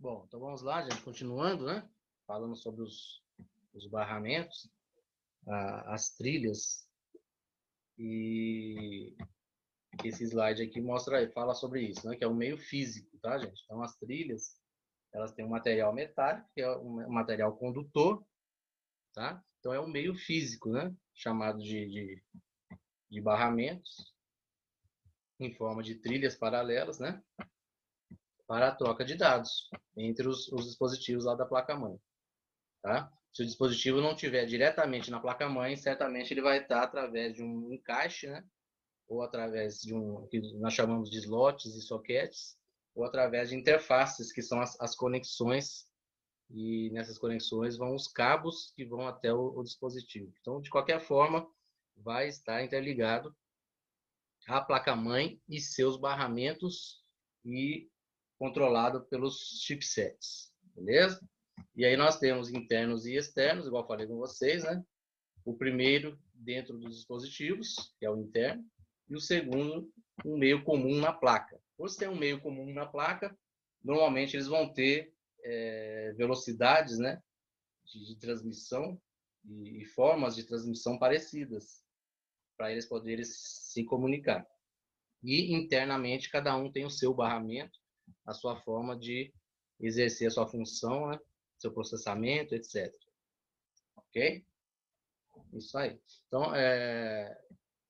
Bom, então vamos lá, gente, continuando, né? Falando sobre os barramentos, as trilhas. E esse slide aqui fala sobre isso, né? Que é o meio físico, tá, gente? Então, as trilhas, elas têm um material metálico, que é um material condutor, tá? Então, é um meio físico, né? Chamado de barramentos, em forma de trilhas paralelas, né? Para a troca de dados entre os dispositivos lá da placa-mãe, tá? Se o dispositivo não estiver diretamente na placa-mãe, certamente ele vai estar através de um encaixe, né? Ou através de que nós chamamos de slots e sockets, ou através de interfaces, que são as conexões, e nessas conexões vão os cabos que vão até o dispositivo. Então, de qualquer forma, vai estar interligado a placa-mãe e seus barramentos e controlado pelos chipsets, beleza? E aí nós temos internos e externos, igual eu falei com vocês, né? O primeiro dentro dos dispositivos, que é o interno, e o segundo, um meio comum na placa. Por se tem um meio comum na placa, normalmente eles vão ter velocidades, né, de transmissão e formas de transmissão parecidas, para eles poderem se comunicar. E internamente, cada um tem o seu barramento, a sua forma de exercer a sua função, né, seu processamento, etc. Ok? Isso aí. Então,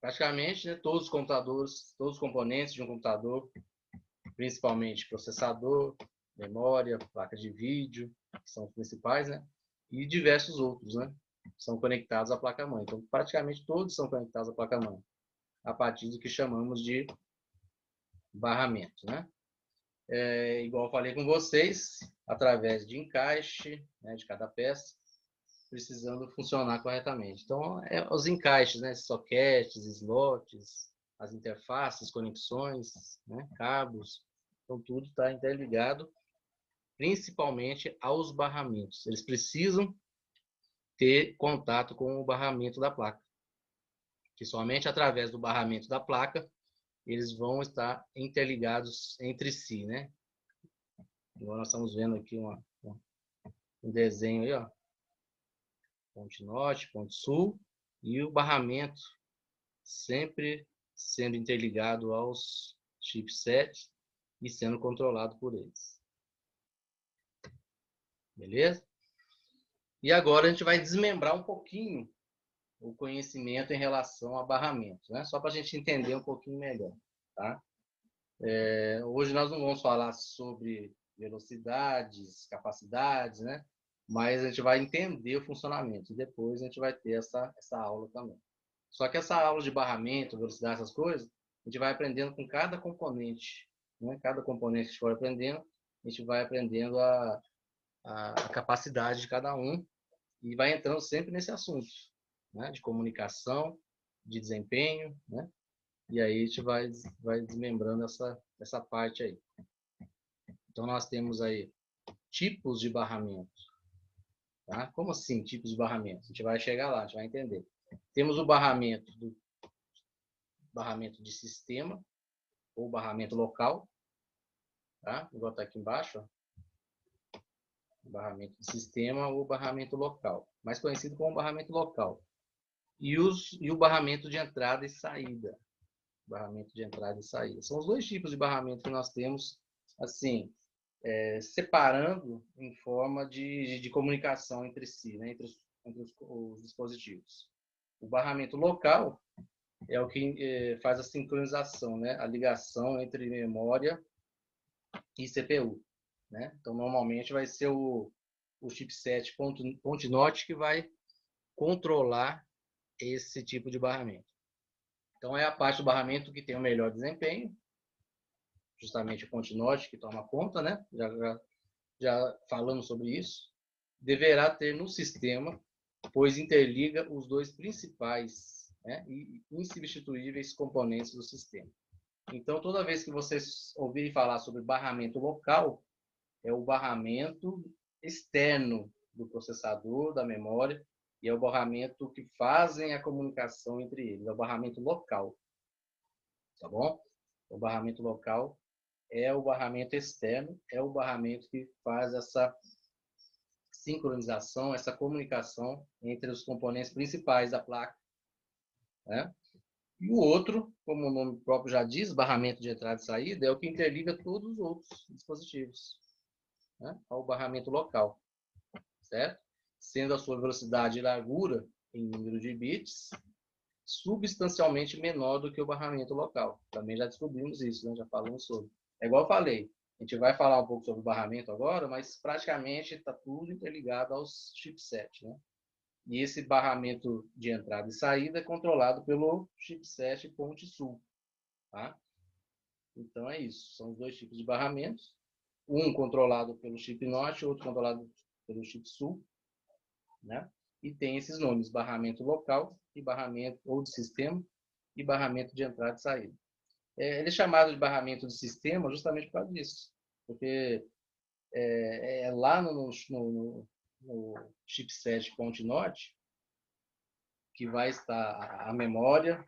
praticamente, né, todos os computadores, todos os componentes de um computador, principalmente processador, memória, placa de vídeo, que são os principais, né? E diversos outros, né? São conectados à placa-mãe. Então, praticamente todos são conectados à placa-mãe, a partir do que chamamos de barramento, né? Igual eu falei com vocês, através de encaixe, né, de cada peça, precisando funcionar corretamente. Então, os encaixes, né, sockets, slots, as interfaces, conexões, né, cabos, então tudo está interligado, principalmente aos barramentos. Eles precisam ter contato com o barramento da placa, que somente através do barramento da placa eles vão estar interligados entre si, né? Agora nós estamos vendo aqui um desenho aí, ó. Ponte Norte, Ponte Sul, e o barramento sempre sendo interligado aos chipsets e sendo controlado por eles. Beleza? E agora a gente vai desmembrar um pouquinho o conhecimento em relação a barramento, né? Só para a gente entender um pouquinho melhor, tá? Hoje nós não vamos falar sobre velocidades, capacidades, né? Mas a gente vai entender o funcionamento e depois a gente vai ter essa aula também. Só que essa aula de barramento, velocidade, essas coisas, a gente vai aprendendo com cada componente, né? Cada componente que a gente for aprendendo, a gente vai aprendendo a capacidade de cada um e vai entrando sempre nesse assunto, né? De comunicação, de desempenho, né? E aí a gente vai desmembrando essa parte aí. Então, nós temos aí tipos de barramento. Tá? Como assim, tipos de barramento? A gente vai chegar lá, a gente vai entender. Temos o barramento de sistema, ou barramento local. Tá? Vou botar aqui embaixo. Ó. Barramento de sistema ou barramento local. Mais conhecido como barramento local. E o barramento de entrada e saída. Barramento de entrada e saída. São os dois tipos de barramento que nós temos, assim, separando em forma de comunicação entre si, né, entre os dispositivos. O barramento local é o que faz a sincronização, né, a ligação entre memória e CPU. Né? Então, normalmente vai ser o chipset ponte norte que vai controlar esse tipo de barramento. Então, é a parte do barramento que tem o melhor desempenho, justamente o ponte norte que toma conta, né? Já falamos sobre isso, deverá ter no sistema, pois interliga os dois principais, né, e insubstituíveis componentes do sistema. Então, toda vez que vocês ouvirem falar sobre barramento local, é o barramento externo do processador, da memória, e é o barramento que fazem a comunicação entre eles, é o barramento local. Tá bom? O barramento local é o barramento externo, é o barramento que faz essa sincronização, essa comunicação entre os componentes principais da placa, né? E o outro, como o nome próprio já diz, barramento de entrada e saída, é o que interliga todos os outros dispositivos, né, ao barramento local, certo? Sendo a sua velocidade e largura em número de bits substancialmente menor do que o barramento local. Também já descobrimos isso, né? Já falamos sobre. É igual eu falei, a gente vai falar um pouco sobre o barramento agora, mas praticamente está tudo interligado aos chipset, né? E esse barramento de entrada e saída é controlado pelo chipset ponte sul, tá? Então é isso, são os dois tipos de barramentos, um controlado pelo chip norte, outro controlado pelo chip sul, né? E tem esses nomes, barramento local e barramento ou de sistema e barramento de entrada e saída. Ele é chamado de barramento de sistema justamente por causa disso, porque lá no chipset ponte norte que vai estar a memória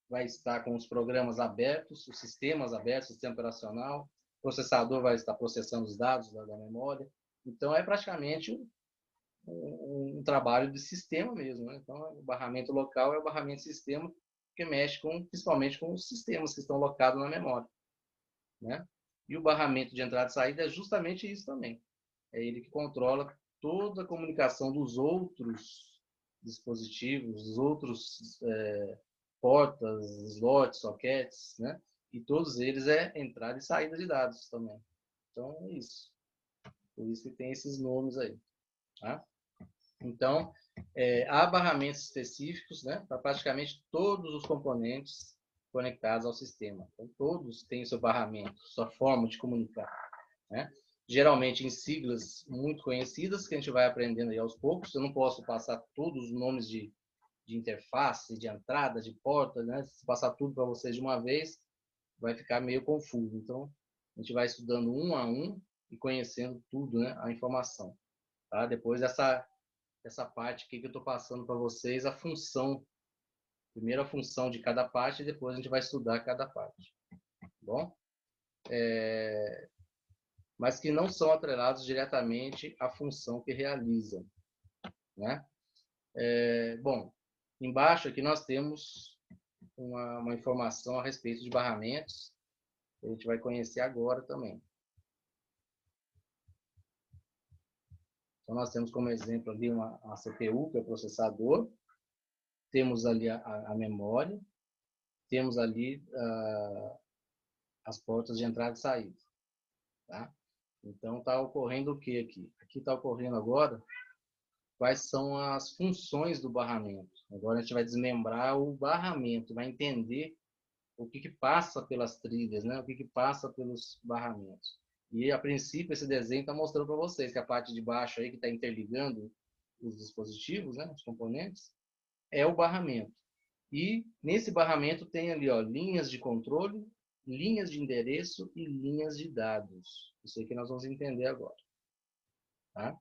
vai estar com os programas abertos, os sistemas abertos, sistema operacional, o processador vai estar processando os dados da memória. Então, é praticamente um trabalho de sistema mesmo, né? Então, o barramento local é o barramento sistema que mexe principalmente com os sistemas que estão locados na memória, né? E o barramento de entrada e saída é justamente isso também. É ele que controla toda a comunicação dos outros dispositivos, dos outros portas, slots, sockets, né? E todos eles é entrada e saída de dados também. Então, é isso. Por isso que tem esses nomes aí, tá? Então, há barramentos específicos, né, para praticamente todos os componentes conectados ao sistema. Então, todos têm seu barramento, sua forma de comunicar, né? Geralmente em siglas muito conhecidas, que a gente vai aprendendo aí aos poucos. Eu não posso passar todos os nomes de interface, de entrada, de porta, né? Se passar tudo para vocês de uma vez, vai ficar meio confuso. Então, a gente vai estudando um a um e conhecendo tudo, né, a informação. Tá? Depois essa parte aqui que eu estou passando para vocês, a função. Primeiro a função de cada parte e depois a gente vai estudar cada parte. Tá bom? Mas que não são atrelados diretamente à função que realizam, né? Bom, embaixo aqui nós temos uma informação a respeito de barramentos, que a gente vai conhecer agora também. Então, nós temos como exemplo ali uma CPU, que é o processador, temos ali a memória, temos ali as portas de entrada e saída. Tá? Então, está ocorrendo o que aqui? Aqui está ocorrendo agora quais são as funções do barramento. Agora a gente vai desmembrar o barramento, vai entender o que passa pelas trilhas, né? O que passa pelos barramentos. E, a princípio, esse desenho está mostrando para vocês que a parte de baixo aí, que está interligando os dispositivos, né? Os componentes, é o barramento. E nesse barramento tem ali, ó, linhas de controle, linhas de endereço e linhas de dados. Isso aí que nós vamos entender agora. Tá?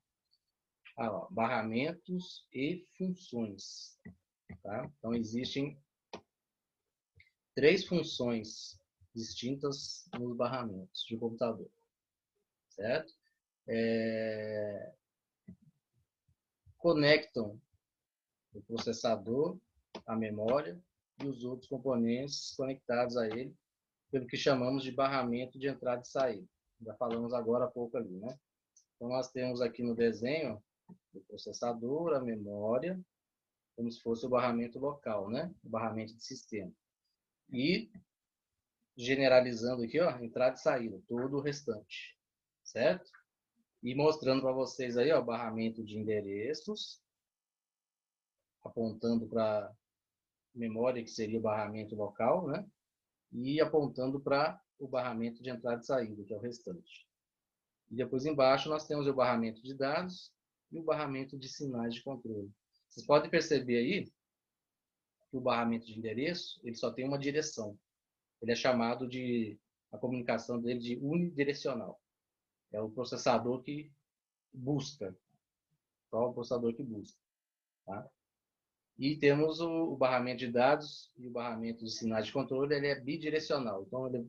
Barramentos e funções. Tá? Então, existem 3 funções distintas nos barramentos de computador. Certo? Conectam o processador, a memória e os outros componentes conectados a ele, pelo que chamamos de barramento de entrada e saída. Já falamos agora há pouco ali, né? Então, nós temos aqui no desenho o processador, a memória, como se fosse o barramento local, né? O barramento de sistema. E, generalizando aqui, ó, entrada e saída, todo o restante, certo? E mostrando para vocês aí, ó, o barramento de endereços, apontando para memória, que seria o barramento local, né? E apontando para o barramento de entrada e saída, que é o restante. E depois embaixo nós temos o barramento de dados e o barramento de sinais de controle. Vocês podem perceber aí que o barramento de endereço, ele só tem uma direção. Ele é chamado a comunicação dele de unidirecional. É o processador que busca. Só o processador que busca. Tá? E temos o barramento de dados e o barramento de sinais de controle, ele é bidirecional. Então, ele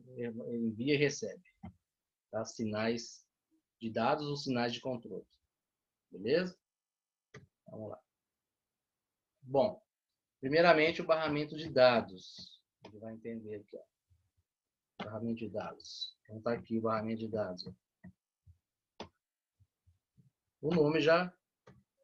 envia e recebe, tá? Sinais de dados ou sinais de controle. Beleza? Vamos lá. Bom, primeiramente o barramento de dados. Ele vai entender aqui, ó. Barramento de dados. Então está aqui o barramento de dados. O nome já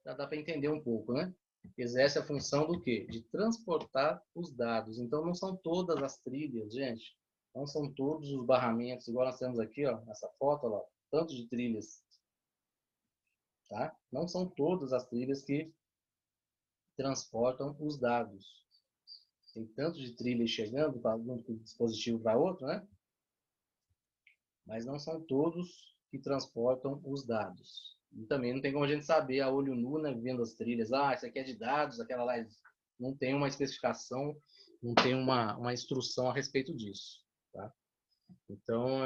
dá para entender um pouco, né? Exerce a função do quê? De transportar os dados. Então não são todas as trilhas, gente. Não são todos os barramentos, igual nós temos aqui, ó, nessa foto, ó, tanto de trilhas. Tá? Não são todas as trilhas que transportam os dados. Tem tanto de trilhas chegando de um dispositivo para outro, né? Mas não são todos que transportam os dados. E também não tem como a gente saber a olho nu, né, vendo as trilhas. Ah, isso aqui é de dados, aquela lá não tem uma especificação, não tem uma instrução a respeito disso. Tá? Então,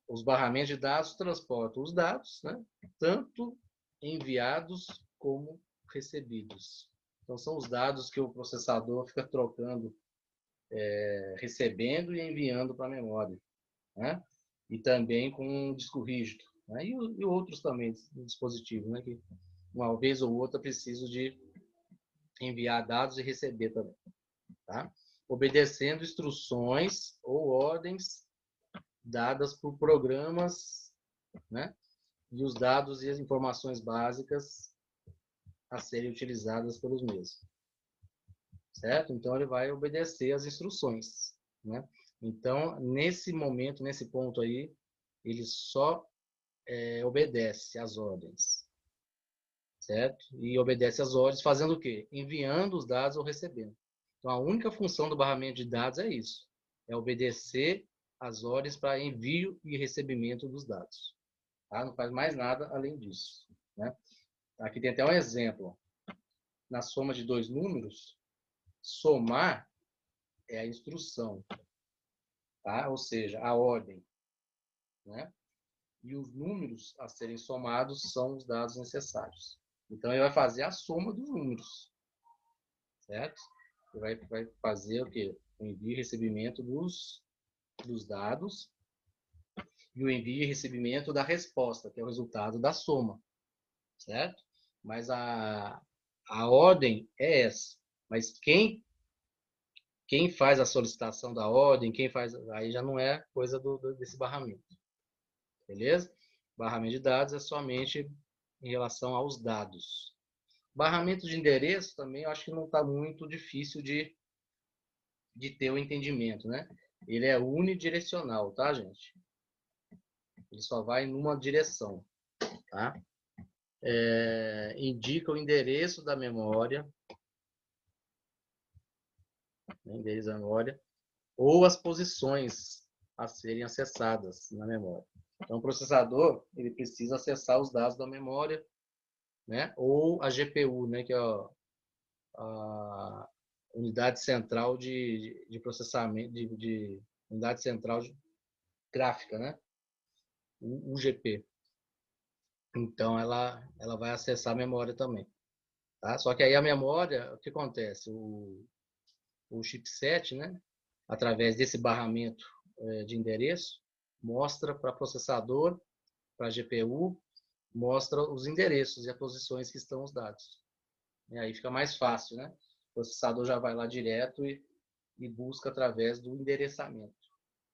os barramentos de dados transportam os dados, né, tanto enviados como recebidos. Então, são os dados que o processador fica trocando, recebendo e enviando para a memória. Né? E também com um disco rígido. Né? E outros também dispositivos, né? Que uma vez ou outra preciso de enviar dados e receber também. Tá? Obedecendo instruções ou ordens dadas por programas, né? E os dados e as informações básicas a serem utilizadas pelos mesmos. Certo? Então, ele vai obedecer as instruções. Né? Então, nesse momento, nesse ponto aí, ele só obedece às ordens. Certo? E obedece às ordens fazendo o quê? Enviando os dados ou recebendo. Então, a única função do barramento de dados é isso. É obedecer às ordens para envio e recebimento dos dados. Tá? Não faz mais nada além disso. Né? Aqui tem até um exemplo. Na soma de dois números, somar é a instrução. Tá? Ou seja, a ordem. Né? E os números a serem somados são os dados necessários. Então, ele vai fazer a soma dos números. Certo? Ele vai fazer o quê? O envio e recebimento dos dados e o envio e recebimento da resposta, que é o resultado da soma. Certo? Mas a ordem é essa. Mas quem faz a solicitação da ordem, aí já não é coisa desse barramento. Beleza? Barramento de dados é somente em relação aos dados. Barramento de endereço também eu acho que não está muito difícil de ter o entendimento, né? Ele é unidirecional, tá, gente? Ele só vai numa direção, tá? Indica o endereço da memória, endereço da memória, ou as posições a serem acessadas na memória. Então, o processador ele precisa acessar os dados da memória, né? Ou a GPU, né? Que é a unidade central de processamento, de unidade central gráfica, né? O UGP. Então, ela vai acessar a memória também. Tá? Só que aí a memória, o que acontece? O chipset, né? Através desse barramento de endereço, mostra para processador, para GPU, mostra os endereços e as posições que estão os dados. E aí fica mais fácil, né? O processador já vai lá direto e busca através do endereçamento.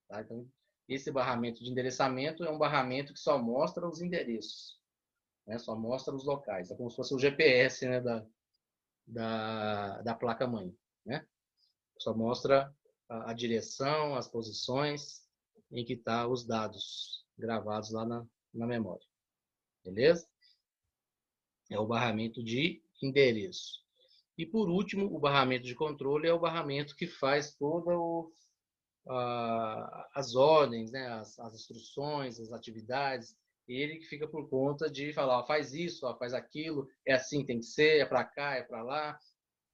Tá? Então, esse barramento de endereçamento é um barramento que só mostra os endereços, né? Só mostra os locais. É como se fosse o GPS, né? da placa-mãe. Né? Só mostra a direção, as posições em que estão os dados gravados lá na memória. Beleza? É o barramento de endereço. E, por último, o barramento de controle é o barramento que faz todas as ordens, né? as instruções, as atividades. Ele que fica por conta de falar, ó, faz isso, ó, faz aquilo, é assim, tem que ser, é para cá, é para lá.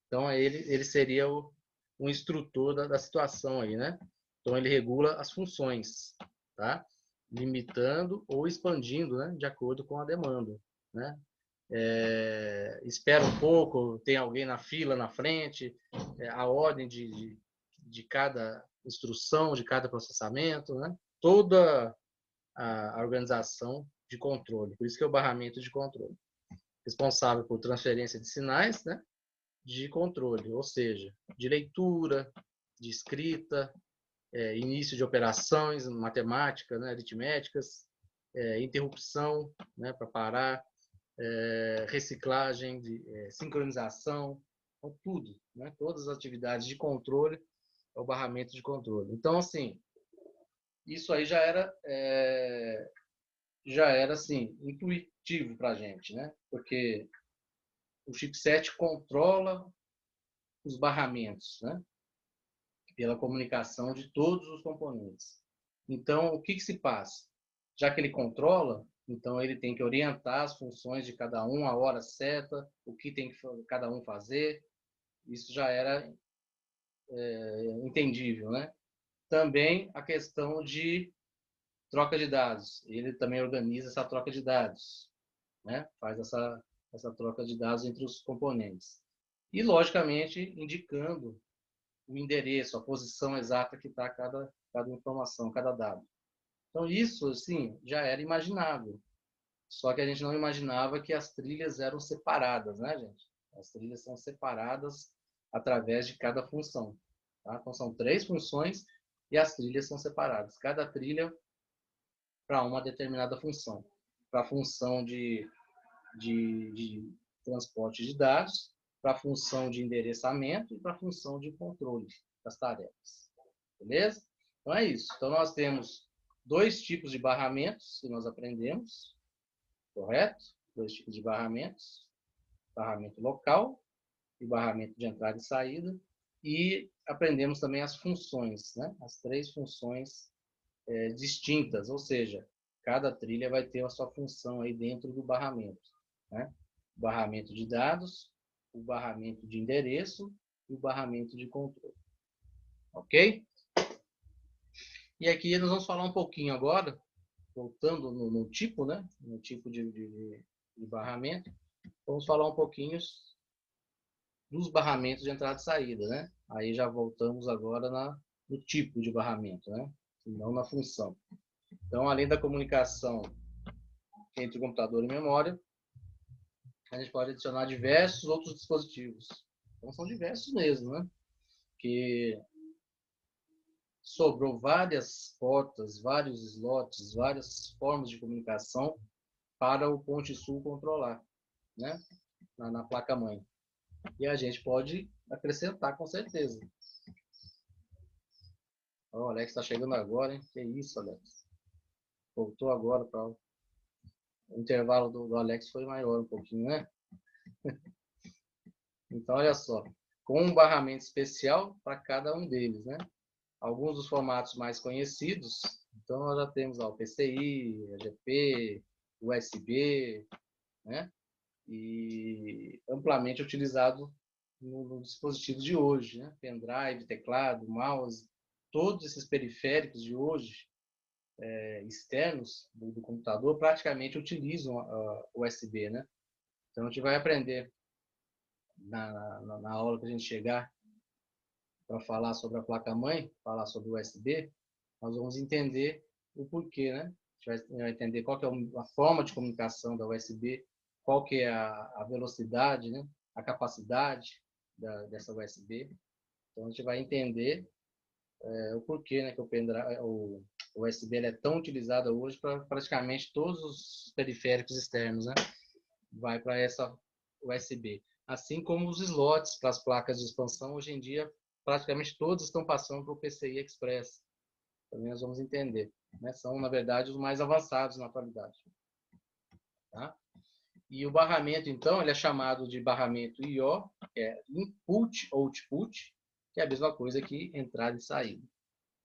Então, ele seria o instrutor da situação aí, né? Então, ele regula as funções, tá? Limitando ou expandindo, né? De acordo com a demanda, né? espera um pouco, tem alguém na fila na frente, a ordem de cada instrução, de cada processamento, né? Toda a organização de controle. Por isso que é o barramento de controle. Responsável por transferência de sinais, né? De controle, ou seja, de leitura, de escrita, início de operações matemáticas, né? Aritméticas, interrupção, né? Para parar, reciclagem, sincronização, então, tudo, né? Todas as atividades de controle é o barramento de controle. Então, assim, isso aí já era assim, intuitivo para a gente, né? Porque o chipset controla os barramentos, né? Pela comunicação de todos os componentes. Então, o que se passa? Já que ele controla, então ele tem que orientar as funções de cada um, a hora certa, o que tem que cada um fazer. Isso já era entendível, né? Também a questão de troca de dados. Ele também organiza essa troca de dados, né? Faz essa troca de dados entre os componentes. E, logicamente, indicando o endereço, a posição exata que está cada informação, cada dado. Então, isso, assim, já era imaginável. Só que a gente não imaginava que as trilhas eram separadas, né, gente? As trilhas são separadas através de cada função. Tá? Então, são 3 funções e as trilhas são separadas. Cada trilha para uma determinada função. Para a função de transporte de dados, para a função de endereçamento e para a função de controle das tarefas. Beleza? Então é isso. Então nós temos 2 tipos de barramentos que nós aprendemos, correto? 2 tipos de barramentos. Barramento local e barramento de entrada e saída. E aprendemos também as funções, né? As 3 funções distintas, ou seja, cada trilha vai ter a sua função aí dentro do barramento, né? O barramento de dados, o barramento de endereço e o barramento de controle. Ok? E aqui nós vamos falar um pouquinho agora, voltando no tipo, né? No tipo de barramento, vamos falar um pouquinho dos barramentos de entrada e saída, né? Aí já voltamos agora no tipo de barramento, né? E não na função. Então, além da comunicação entre o computador e memória, a gente pode adicionar diversos outros dispositivos. Então, são diversos mesmo, né? Que sobrou várias portas, vários slots, várias formas de comunicação para o Ponte Sul controlar, né? Na placa-mãe. E a gente pode acrescentar, com certeza. O Alex está chegando agora, hein? Que isso, Alex? Voltou agora para o intervalo do Alex foi maior um pouquinho, né? Então, olha só, com um barramento especial para cada um deles, né? Alguns dos formatos mais conhecidos, então nós já temos lá o PCI, AGP, USB, né? E amplamente utilizado no dispositivo de hoje, né? Pendrive, teclado, mouse, todos esses periféricos de hoje, externos do computador, praticamente utilizam o USB, né? Então a gente vai aprender na aula que a gente chegar para falar sobre a placa-mãe, falar sobre o USB, nós vamos entender o porquê, né? A gente vai entender qual que é a forma de comunicação da USB, qual que é a velocidade, né? A capacidade dessa USB. Então, a gente vai entender o porquê, né? Que o USB é tão utilizado hoje para praticamente todos os periféricos externos, né? Vai para essa USB. Assim como os slots para as placas de expansão, hoje em dia, praticamente todos estão passando para o PCI Express. Também nós vamos entender. Né? São, na verdade, os mais avançados na atualidade. Tá? E o barramento, então, ele é chamado de barramento I/O, que é Input Output, que é a mesma coisa que entrada e saída.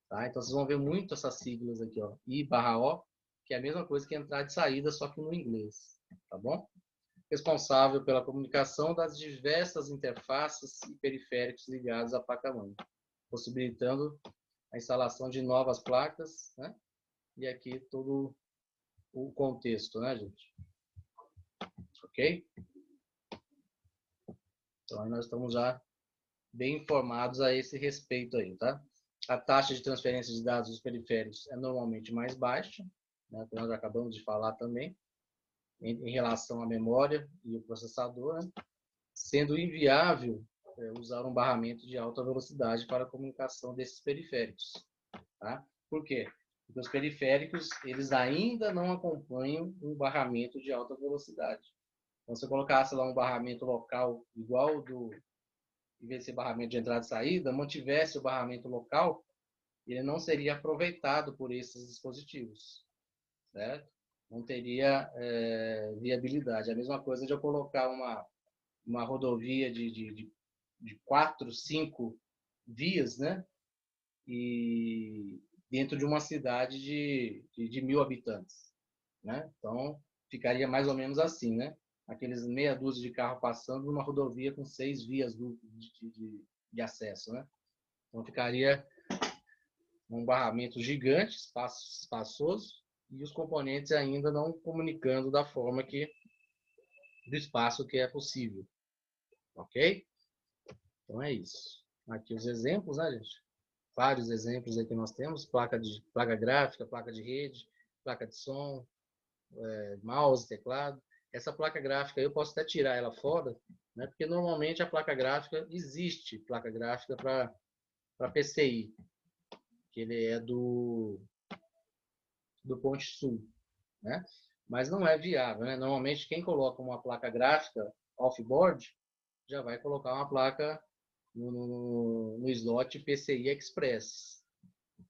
Tá? Então, vocês vão ver muito essas siglas aqui, ó, I/O, que é a mesma coisa que entrada e saída, só que no inglês. Tá bom? Responsável pela comunicação das diversas interfaces e periféricos ligados à placa-mãe, possibilitando a instalação de novas placas, né? E aqui todo o contexto, né, gente? Ok? Então, aí nós estamos já bem informados a esse respeito aí, tá? A taxa de transferência de dados dos periféricos é normalmente mais baixa, né, que nós acabamos de falar também, em relação à memória e o processador, né, sendo inviável usar um barramento de alta velocidade para a comunicação desses periféricos. Tá? Por quê? Porque os periféricos eles ainda não acompanham um barramento de alta velocidade. Então, se eu colocasse lá um barramento local igual do, em vez de ser barramento de entrada e saída, mantivesse o barramento local, ele não seria aproveitado por esses dispositivos, certo? Não teria viabilidade. A mesma coisa de eu colocar uma rodovia de 4, 5 vias, né? E dentro de uma cidade de 1.000 habitantes, né? Então, ficaria mais ou menos assim, né? Aqueles meia dúzia de carro passando numa rodovia com 6 vias de acesso, né? Então, ficaria um barramento gigante, espaçoso, e os componentes ainda não comunicando da forma do espaço que é possível. Ok? Então é isso. Aqui os exemplos, né, gente? Vários exemplos aí que nós temos: placa gráfica, placa de rede, placa de som, mouse, teclado. Essa placa gráfica eu posso até tirar ela fora, né? Porque normalmente a placa gráfica existe, placa gráfica para PCI, que ele é do Ponte Sul, né? Mas não é viável, né? Normalmente quem coloca uma placa gráfica off-board já vai colocar uma placa no slot PCI Express,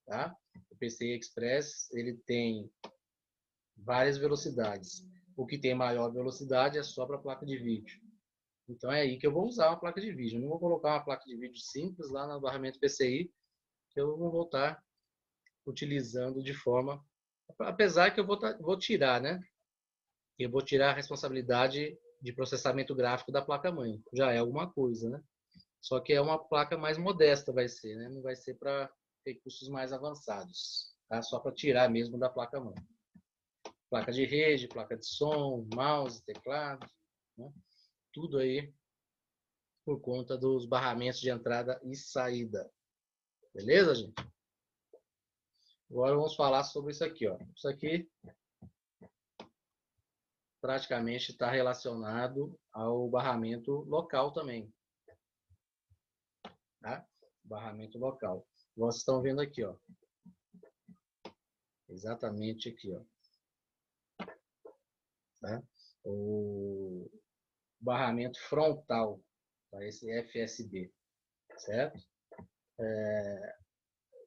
tá? O PCI Express ele tem várias velocidades. O que tem maior velocidade é só para a placa de vídeo. Então é aí que eu vou usar uma placa de vídeo. Eu não vou colocar uma placa de vídeo simples lá no barramento PCI, que eu não vou estar utilizando de forma... Apesar que eu vou tirar, né? Eu vou tirar a responsabilidade de processamento gráfico da placa-mãe. Já é alguma coisa, né? Só que é uma placa mais modesta, vai ser, né? Não vai ser para recursos mais avançados, tá? Só para tirar mesmo da placa-mãe. Placa de rede, placa de som, mouse, teclado, né? Tudo aí por conta dos barramentos de entrada e saída. Beleza, gente? Agora vamos falar sobre isso aqui, ó. Isso aqui praticamente está relacionado ao barramento local também, tá? Barramento local. Vocês estão vendo aqui, ó. Exatamente aqui, ó. Tá? O barramento frontal, tá? Esse FSB, certo?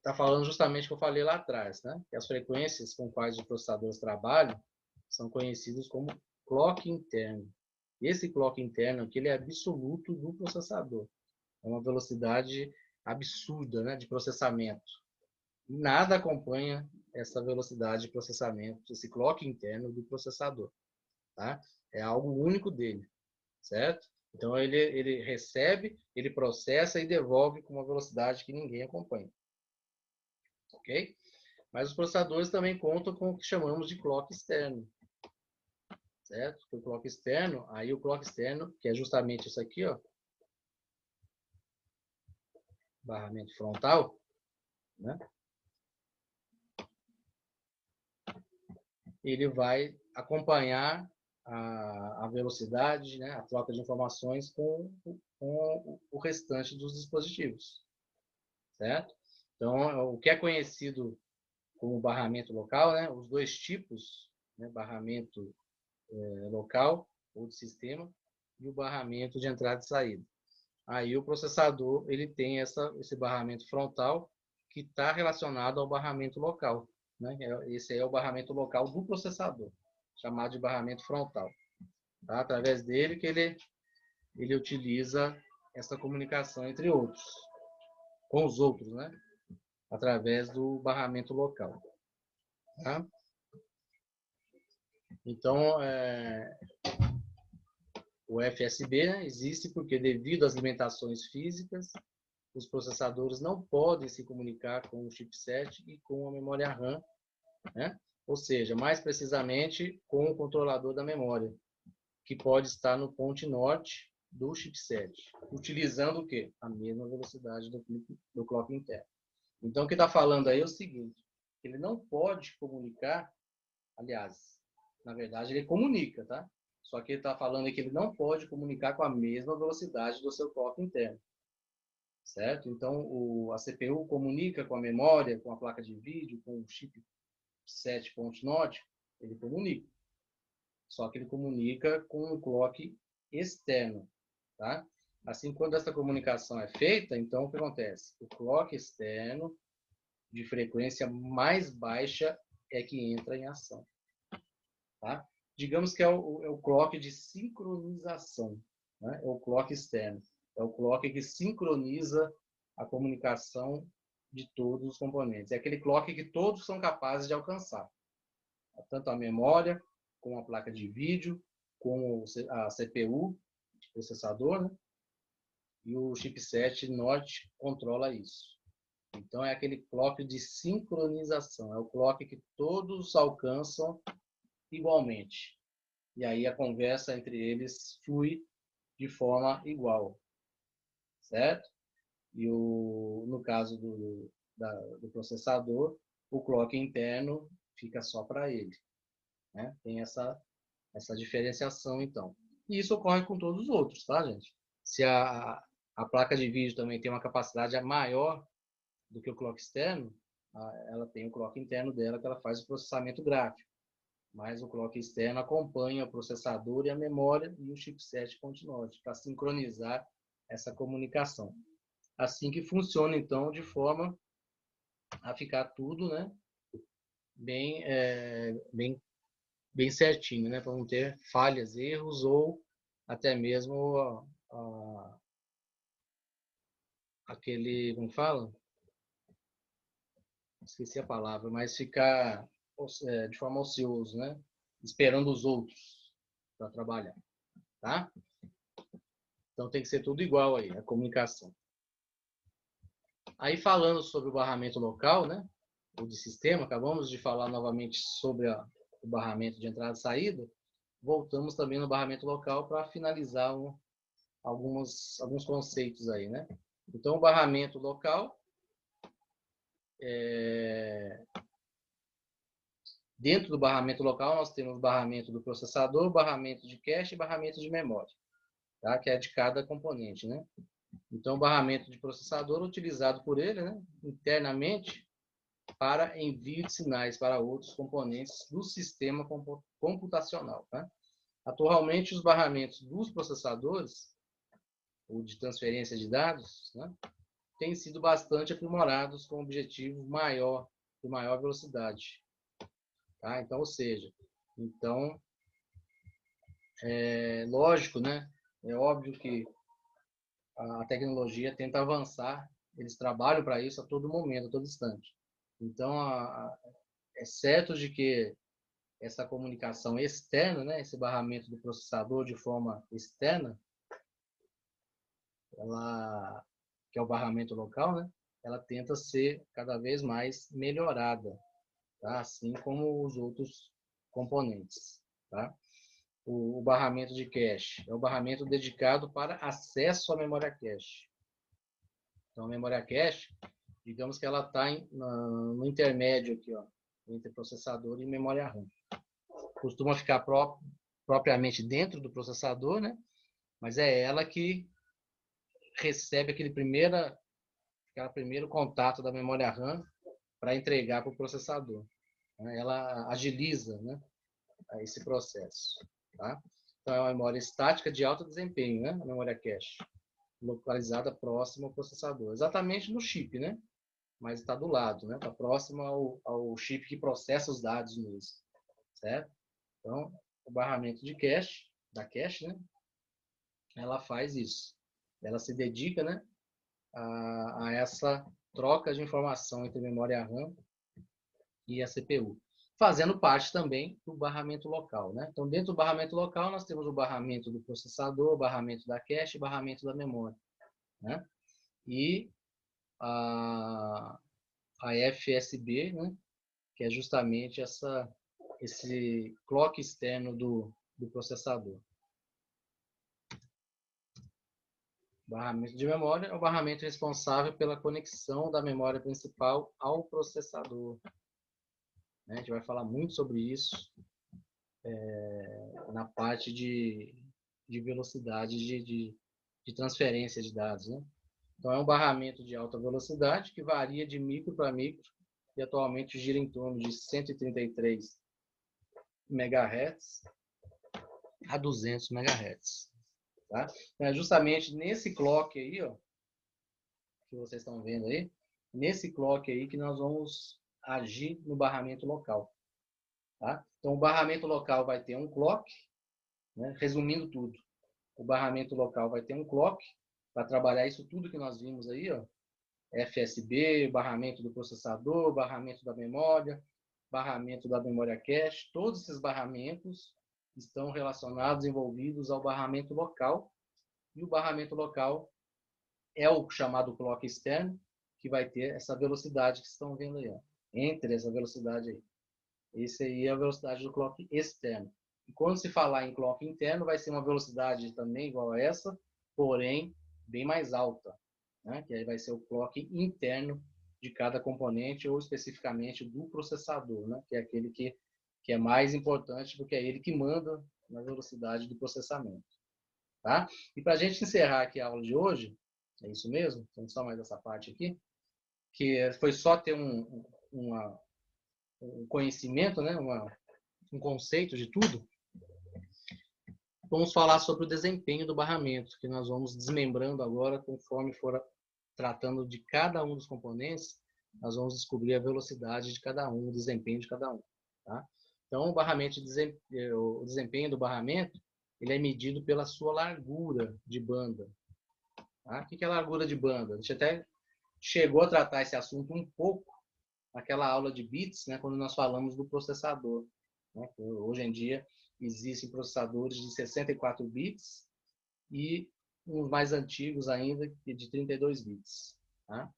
Tá falando justamente o que eu falei lá atrás, né? Que as frequências com quais os processadores trabalham são conhecidos como clock interno. Esse clock interno aqui ele é absoluto do processador. É uma velocidade absurda, né, de processamento. Nada acompanha essa velocidade de processamento, esse clock interno do processador. Tá? É algo único dele, certo? Então ele recebe, ele processa e devolve com uma velocidade que ninguém acompanha. Ok? Mas os processadores também contam com o que chamamos de clock externo, certo? O clock externo, aí o clock externo, que é justamente isso aqui, ó, barramento frontal, né? Ele vai acompanhar a velocidade, né, a troca de informações com o restante dos dispositivos, certo? Então, o que é conhecido como barramento local, né, os dois tipos, né, barramento local ou de sistema e o barramento de entrada e saída. Aí o processador ele tem esse barramento frontal que está relacionado ao barramento local, né? Esse aí é o barramento local do processador, chamado de barramento frontal. Tá? Através dele que ele utiliza essa comunicação entre outros, com os outros, né? Através do barramento local. Tá? Então, o FSB, né, existe porque, devido às limitações físicas, os processadores não podem se comunicar com o chipset e com a memória RAM, né? Ou seja, mais precisamente com o controlador da memória. que pode estar no ponte norte do chipset, utilizando o quê? A mesma velocidade do clock interno. Então, o que está falando aí é o seguinte, ele não pode comunicar, aliás, na verdade, ele comunica, tá? Só que ele está falando que ele não pode comunicar com a mesma velocidade do seu clock interno, certo? Então, a CPU comunica com a memória, com a placa de vídeo, com o chipset ponte norte, ele comunica. Só que ele comunica com um clock externo, tá? Assim, quando essa comunicação é feita, então o que acontece? O clock externo de frequência mais baixa é que entra em ação, tá? Digamos que é o clock de sincronização, né? É o clock externo. É o clock que sincroniza a comunicação de todos os componentes. É aquele clock que todos são capazes de alcançar. Tanto a memória, com a placa de vídeo, com a CPU, processador, né? E o chipset norte controla isso. Então, é aquele clock de sincronização. É o clock que todos alcançam igualmente. E aí a conversa entre eles flui de forma igual. Certo? E no caso do processador, o clock interno fica só para ele. Né? Tem essa diferenciação, então. E isso ocorre com todos os outros, tá, gente? Se a placa de vídeo também tem uma capacidade maior do que o clock externo, ela tem o clock interno dela que ela faz o processamento gráfico. Mas o clock externo acompanha o processador e a memória e o chipset continue para sincronizar essa comunicação. Assim que funciona, então, de forma a ficar tudo, né, bem certinho, né, para não ter falhas, erros ou até mesmo aquele, como fala? Esqueci a palavra, mas ficar de forma ocioso, né? Esperando os outros para trabalhar, tá? Então tem que ser tudo igual aí, a comunicação. Aí falando sobre o barramento local, né? Ou de sistema, acabamos de falar novamente sobre o barramento de entrada e saída. Voltamos também no barramento local para finalizar alguns conceitos aí, né? Então o barramento local dentro do barramento local, nós temos o barramento do processador, barramento de cache e barramento de memória, tá? Que é de cada componente, né? Então, o barramento de processador utilizado por ele, né, internamente para envio de sinais para outros componentes do sistema computacional. Tá? Atualmente, os barramentos dos processadores, ou de transferência de dados, né, têm sido bastante aprimorados com objetivo de maior velocidade. Tá? Então, ou seja, é lógico, né? É óbvio que a tecnologia tenta avançar, eles trabalham para isso a todo momento, a todo instante. Então, é certo de que essa comunicação externa, né, esse barramento do processador de forma externa, que é o barramento local, né, ela tenta ser cada vez mais melhorada, tá? Assim como os outros componentes. Tá? O barramento de cache é o barramento dedicado para acesso à memória cache. Então, a memória cache, digamos que ela está no intermédio aqui, ó, entre processador e memória RAM. Costuma ficar propriamente dentro do processador, né? Mas é ela que recebe aquele primeiro contato da memória RAM para entregar para o processador. Ela agiliza, né, esse processo. Tá? Então, é uma memória estática de alto desempenho, né? A memória cache, localizada próxima ao processador. Exatamente no chip, né? Mas está do lado, né? Está próximo ao chip que processa os dados mesmo. Certo? Então, o barramento de cache, da cache, né? Ela faz isso. Ela se dedica, né, a essa troca de informação entre memória RAM e a CPU, fazendo parte também do barramento local, né? Então, dentro do barramento local, nós temos o barramento do processador, o barramento da cache e o barramento da memória, né? E a FSB, né, que é justamente esse clock externo do processador. Barramento de memória é o barramento responsável pela conexão da memória principal ao processador. A gente vai falar muito sobre isso na parte de velocidade de transferência de dados, né? Então, é um barramento de alta velocidade que varia de micro para micro e atualmente gira em torno de 133 MHz a 200 MHz. Tá? Então, é justamente nesse clock aí, ó, que vocês estão vendo aí, nesse clock aí que nós vamos agir no barramento local. Tá? Então, o barramento local vai ter um clock, né? Resumindo tudo, o barramento local vai ter um clock para trabalhar isso tudo que nós vimos aí, ó, FSB, barramento do processador, barramento da memória cache, todos esses barramentos estão relacionados, envolvidos ao barramento local, e o barramento local é o chamado clock externo, que vai ter essa velocidade que vocês estão vendo aí, ó, entre essa velocidade aí. Esse aí é a velocidade do clock externo. E quando se falar em clock interno, vai ser uma velocidade também igual a essa, porém bem mais alta, né? Que aí vai ser o clock interno de cada componente, ou especificamente do processador, né? Que é aquele que é mais importante, porque é ele que manda na velocidade do processamento. Tá? E para a gente encerrar aqui a aula de hoje, é isso mesmo? Vamos só mais essa parte aqui, que foi só ter um conhecimento, né? Um conceito de tudo. Vamos falar sobre o desempenho do barramento, que nós vamos desmembrando agora, conforme for tratando de cada um dos componentes, nós vamos descobrir a velocidade de cada um, o desempenho de cada um. Tá? Então, o desempenho do barramento, ele é medido pela sua largura de banda. Tá? O que é a largura de banda? A gente até chegou a tratar esse assunto um pouco naquela aula de bits, né, quando nós falamos do processador. Né? Hoje em dia, existem processadores de 64 bits e uns mais antigos ainda, de 32 bits. Tá?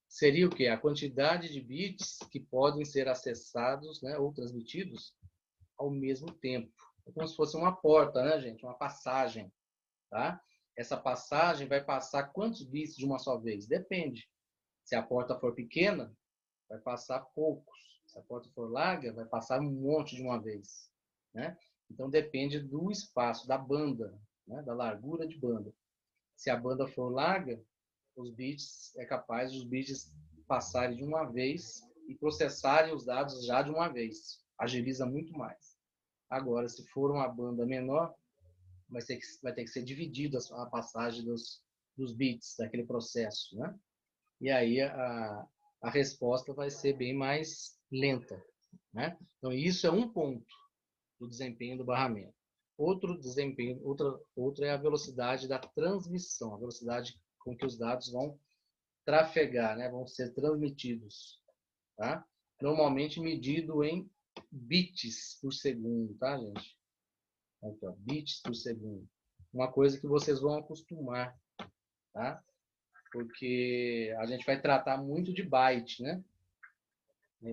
Seria o quê? A quantidade de bits que podem ser acessados, né, ou transmitidos ao mesmo tempo. É como se fosse uma porta, né, gente? Uma passagem. Tá? Essa passagem vai passar quantos bits de uma só vez? Depende. Se a porta for pequena, vai passar poucos. Se a porta for larga, vai passar um monte de uma vez. Né? Então, depende do espaço, da banda, né? Da largura de banda. Se a banda for larga, os bits, é capaz dos bits passarem de uma vez e processarem os dados já de uma vez. Agiliza muito mais. Agora, se for uma banda menor, vai ter que ser dividida a passagem dos bits daquele processo, né? E aí a resposta vai ser bem mais lenta, né? Então, isso é um ponto do desempenho do barramento. Outro é a velocidade da transmissão, a velocidade com que os dados vão trafegar, né? Vão ser transmitidos, tá? Normalmente medido em bits por segundo, tá, gente? Aqui, ó, bits por segundo. Uma coisa que vocês vão acostumar, tá? Porque a gente vai tratar muito de byte, né?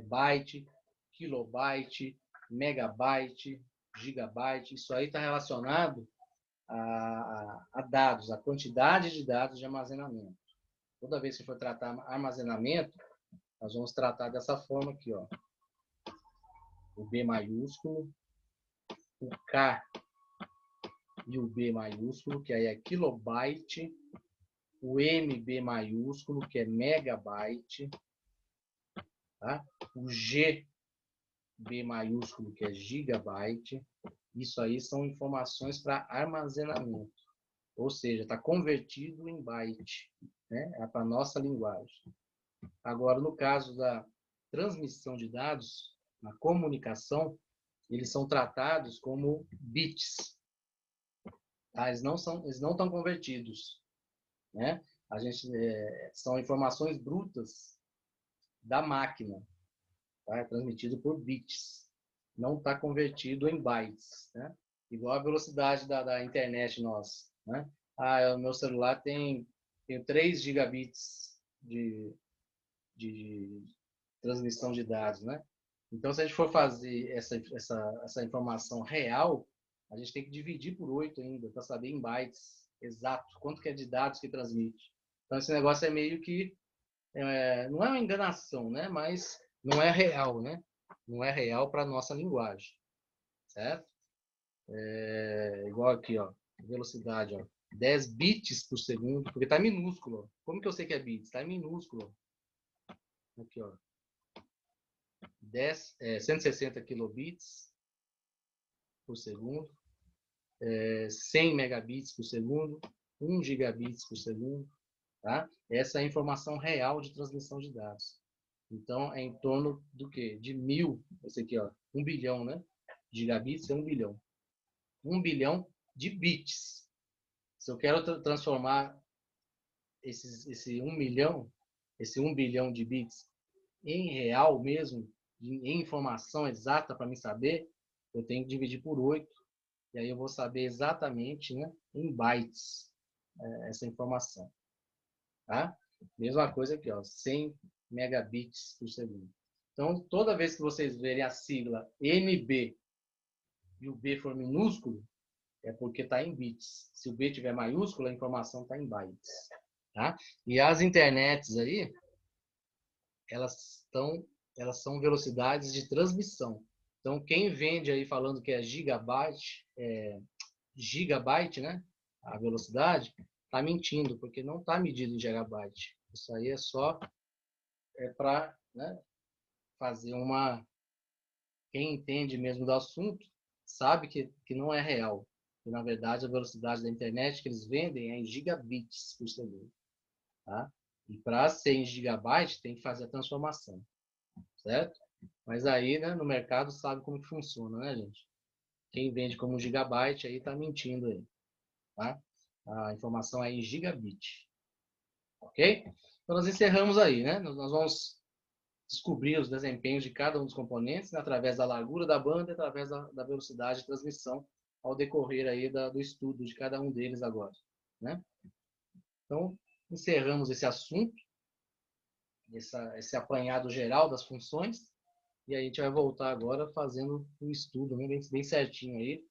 Byte, kilobyte, megabyte, gigabyte. Isso aí está relacionado a dados, a quantidade de dados de armazenamento. Toda vez que for tratar armazenamento, nós vamos tratar dessa forma aqui, ó. O B maiúsculo, o K e o B maiúsculo, que aí é kilobyte, o MB maiúsculo, que é megabyte, tá? O GB maiúsculo, que é gigabyte. Isso aí são informações para armazenamento, ou seja, está convertido em byte, né? É para a nossa linguagem. Agora, no caso da transmissão de dados, na comunicação, eles são tratados como bits. Tá? Eles não estão convertidos, né? São informações brutas da máquina, tá? É transmitido por bits, não está convertido em bytes, né? Igual a velocidade da internet nossa, né? O meu celular tem 3 gigabits de transmissão de dados, né? Então, se a gente for fazer essa informação real, a gente tem que dividir por 8 ainda, para saber em bytes. exato, quanto que é de dados que transmite. Então, esse negócio é meio que, não é uma enganação, né? Mas não é real, né? Não é real para a nossa linguagem, certo? Igual aqui, ó, velocidade, ó, 10 bits por segundo, porque está minúsculo. Ó. Como que eu sei que é bits? Está em minúsculo. Ó. Aqui, ó. 160 kilobits por segundo, 100 megabits por segundo, 1 gigabits por segundo. Tá? Essa é a informação real de transmissão de dados. Então, é em torno do quê? De 1000, esse aqui, ó, 1 bilhão, né? Gigabits é 1 bilhão. 1 bilhão de bits. Se eu quero transformar esse 1 milhão, esse 1 bilhão de bits em real mesmo, em informação exata para me saber, eu tenho que dividir por 8, e aí eu vou saber exatamente, né, em bytes, essa informação. Tá? Mesma coisa aqui, ó, 100 megabits por segundo. Então, toda vez que vocês verem a sigla MB e o B for minúsculo, é porque está em bits. Se o B tiver maiúsculo, a informação está em bytes. Tá? E as internets aí, elas são velocidades de transmissão. Então, quem vende aí falando que é gigabyte, né? A velocidade, está mentindo, porque não está medido em gigabyte. Isso aí é só para, né, fazer uma... Quem entende mesmo do assunto sabe que não é real. Que, na verdade, a velocidade da internet que eles vendem é em gigabits por segundo. Tá? E para ser em gigabyte, tem que fazer a transformação. Certo? Mas aí, né, no mercado sabe como que funciona, né, gente? Quem vende como gigabyte aí está mentindo aí. Tá? A informação é em gigabit. Ok? Então, nós encerramos aí, né? Nós vamos descobrir os desempenhos de cada um dos componentes, né, através da largura da banda e através da velocidade de transmissão ao decorrer aí do estudo de cada um deles agora. Né? Então, encerramos esse assunto, esse apanhado geral das funções, e a gente vai voltar agora fazendo um estudo, né, bem certinho aí,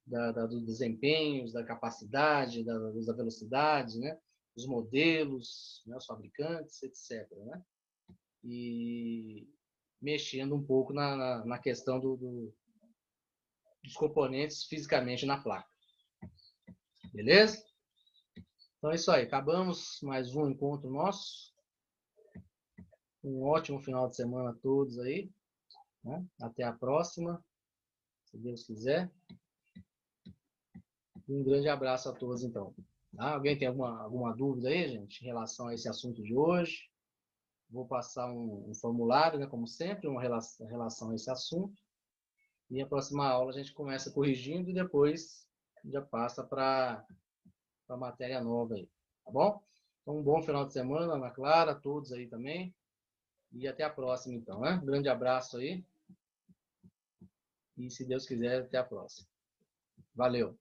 dos desempenhos, da capacidade, da velocidade, né, dos modelos, né, os fabricantes, etc. Né? E mexendo um pouco na questão dos componentes fisicamente na placa. Beleza? Então é isso aí. Acabamos mais um encontro nosso. Um ótimo final de semana a todos aí. Né? Até a próxima, se Deus quiser. Um grande abraço a todos, então. Tá? Alguém tem alguma dúvida aí, gente, em relação a esse assunto de hoje? Vou passar um formulário, né, como sempre, uma relação a esse assunto. E a próxima aula a gente começa corrigindo e depois já passa para a matéria nova aí. Tá bom? Então, um bom final de semana, Ana Clara, todos aí também. E até a próxima, então. Né? Um grande abraço aí. E, se Deus quiser, até a próxima. Valeu!